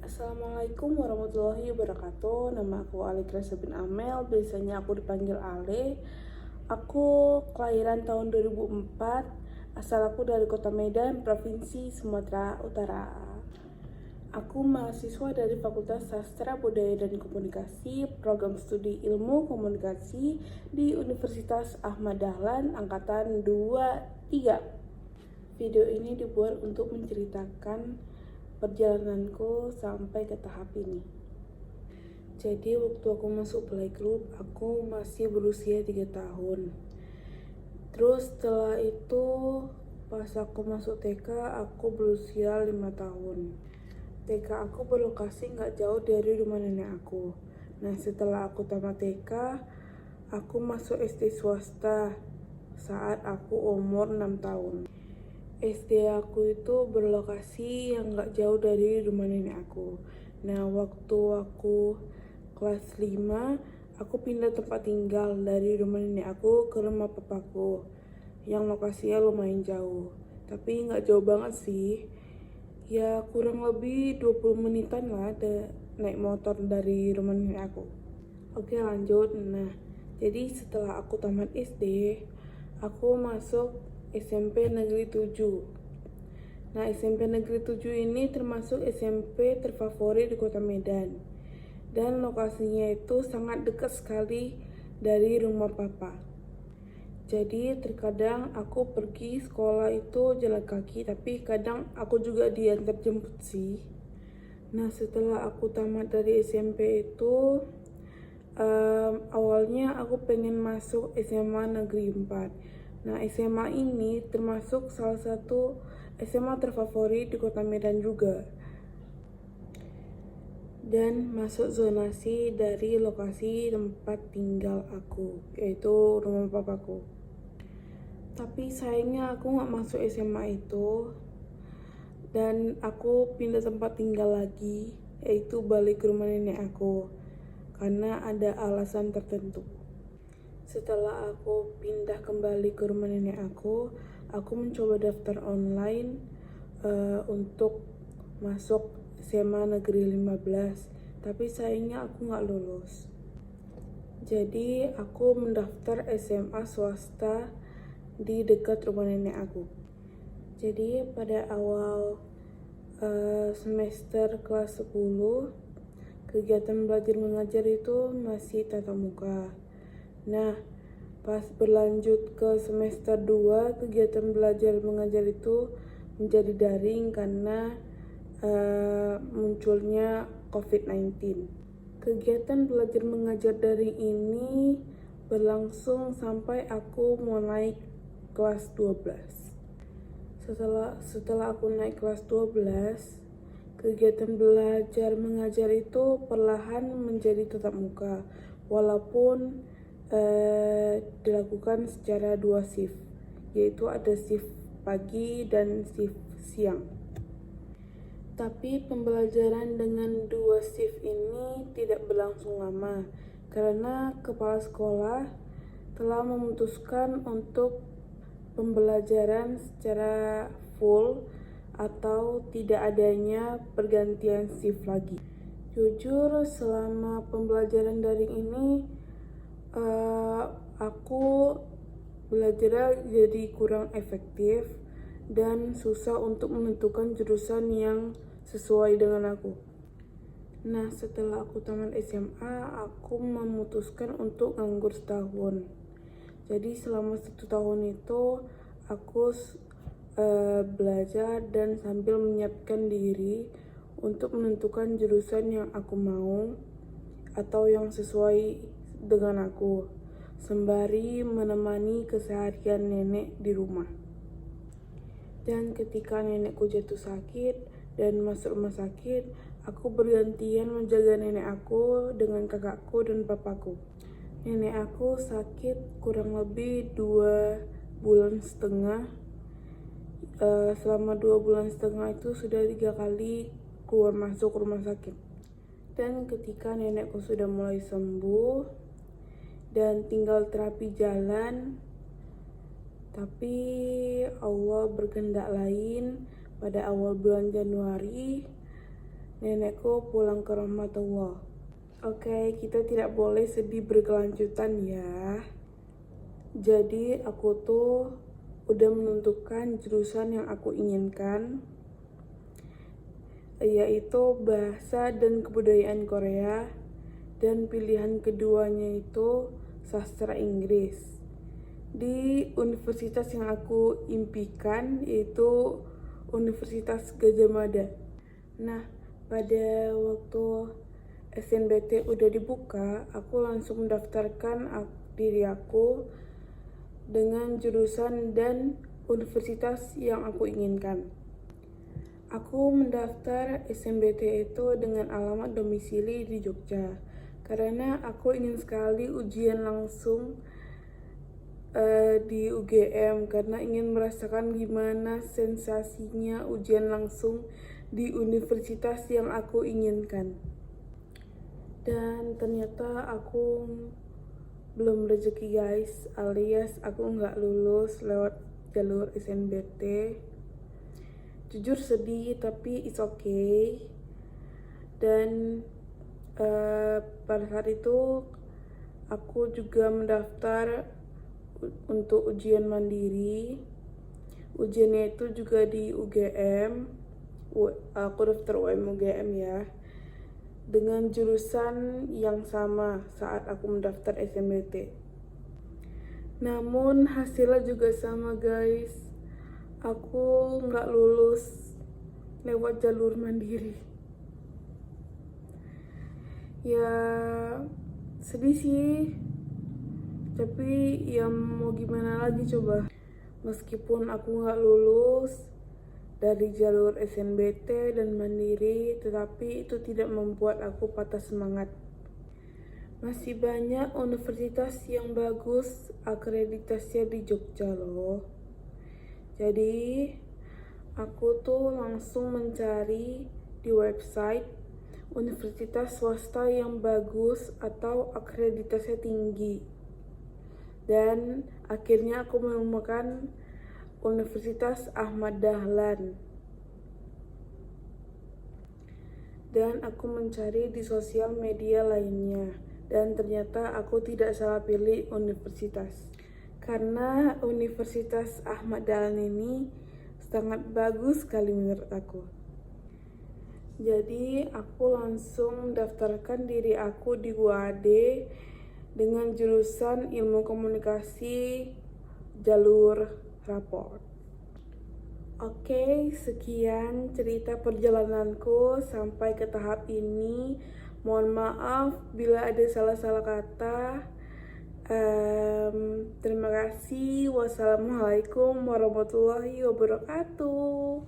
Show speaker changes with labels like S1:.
S1: Assalamualaikum warahmatullahi wabarakatuh. Nama aku Alikrasa bin Amel, biasanya aku dipanggil Ale. Aku kelahiran tahun 2004. Asal aku dari Kota Medan, Provinsi Sumatera Utara. Aku mahasiswa dari Fakultas Sastra Budaya dan Komunikasi, Program Studi Ilmu Komunikasi di Universitas Ahmad Dahlan Angkatan 23. Video ini dibuat untuk menceritakan perjalananku sampai ke tahap ini. Jadi waktu aku masuk playgroup, aku masih berusia 3 tahun. Terus setelah itu pas aku masuk TK, aku berusia 5 tahun. TK aku berlokasi gak jauh dari rumah nenek aku. Nah setelah aku tamat TK, aku masuk SD swasta saat aku umur 6 tahun. SD aku itu berlokasi yang gak jauh dari rumah nenek aku. Nah waktu aku kelas 5, aku pindah tempat tinggal dari rumah nenek aku ke rumah papaku yang lokasinya lumayan jauh, tapi gak jauh banget sih. Ya kurang lebih 20 menitan lah naik motor dari rumah nenek aku. Oke lanjut. Nah jadi setelah aku tamat SD, aku masuk SMP Negeri 7. Nah SMP Negeri 7 ini termasuk SMP terfavorit di Kota Medan. Dan lokasinya itu sangat dekat sekali dari rumah papa. Jadi terkadang aku pergi sekolah itu jalan kaki, tapi kadang aku juga diantar jemput sih. Nah setelah aku tamat dari SMP itu, awalnya aku pengen masuk SMA Negeri 4. Nah SMA ini termasuk salah satu SMA terfavorit di Kota Medan juga, dan masuk zonasi dari lokasi tempat tinggal aku, yaitu rumah papaku. Tapi sayangnya aku gak masuk SMA itu, dan aku pindah tempat tinggal lagi, yaitu balik ke rumah nenek aku, karena ada alasan tertentu. Setelah aku pindah kembali ke rumah nenek aku mencoba daftar online untuk masuk SMA Negeri 15, tapi sayangnya aku gak lulus. Jadi aku mendaftar SMA swasta di dekat rumah nenek aku. Jadi pada awal semester kelas 10, kegiatan belajar mengajar itu masih tatap muka. Nah pas berlanjut ke semester 2, kegiatan belajar mengajar itu menjadi daring karena munculnya COVID-19. Kegiatan belajar mengajar daring ini berlangsung sampai aku mulai kelas 12. Setelah aku naik kelas 12, kegiatan belajar mengajar itu perlahan menjadi tatap muka, walaupun dilakukan secara 2 shift, yaitu ada shift pagi dan shift siang. Tapi pembelajaran dengan 2 shift ini tidak berlangsung lama, karena kepala sekolah telah memutuskan untuk pembelajaran secara full atau tidak adanya pergantian shift lagi. Jujur selama pembelajaran daring ini aku belajar jadi kurang efektif dan susah untuk menentukan jurusan yang sesuai dengan aku. Nah setelah aku tamat SMA, aku memutuskan untuk nganggur setahun. Jadi selama 1 tahun itu aku belajar dan sambil menyiapkan diri untuk menentukan jurusan yang aku mau atau yang sesuai dengan aku, sembari menemani keseharian nenek di rumah. Dan ketika nenekku jatuh sakit dan masuk rumah sakit, aku bergantian menjaga nenek aku dengan kakakku dan papaku. Nenek aku sakit kurang lebih 2,5 bulan. Selama 2,5 bulan itu sudah 3 kali keluar masuk rumah sakit. Dan ketika nenekku sudah mulai sembuh dan tinggal terapi jalan, tapi Allah berkehendak lain. Pada awal bulan Januari, nenekku pulang ke rahmatullah. Oke, kita tidak boleh sedih berkelanjutan ya. Jadi aku tuh udah menentukan jurusan yang aku inginkan, yaitu bahasa dan kebudayaan Korea, dan pilihan keduanya itu sastra Inggris di universitas yang aku impikan, yaitu Universitas Gadjah Mada. Nah, pada waktu SNBT udah dibuka, aku langsung mendaftarkan diri aku dengan jurusan dan universitas yang aku inginkan. Aku mendaftar SNBT itu dengan alamat domisili di Jogja, karena aku ingin sekali ujian langsung di UGM, karena ingin merasakan gimana sensasinya ujian langsung di universitas yang aku inginkan. Dan ternyata aku belum rezeki guys, alias aku nggak lulus lewat jalur SNBT. Jujur sedih, tapi it's okay. Dan pada saat itu aku juga mendaftar untuk ujian mandiri. Ujiannya itu juga di UGM. Aku daftar UGM ya, dengan jurusan yang sama saat aku mendaftar SNBT. Namun hasilnya juga sama guys, aku nggak lulus lewat jalur mandiri. Ya sedih sih, tapi ya mau gimana lagi coba. Meskipun aku nggak lulus dari jalur SNBT dan mandiri, tetapi itu tidak membuat aku patah semangat. Masih banyak universitas yang bagus akreditasinya di Jogja loh. Jadi aku tuh langsung mencari di website universitas swasta yang bagus atau akreditasinya tinggi. Dan akhirnya aku menemukan Universitas Ahmad Dahlan. Dan aku mencari di sosial media lainnya, dan ternyata aku tidak salah pilih universitas, karena Universitas Ahmad Dahlan ini sangat bagus sekali menurut aku. Jadi aku langsung mendaftarkan diri aku di UAD dengan jurusan ilmu komunikasi jalur raport. Oke, sekian cerita perjalananku sampai ke tahap ini. Mohon maaf bila ada salah-salah kata. Terima kasih. Wassalamualaikum warahmatullahi wabarakatuh.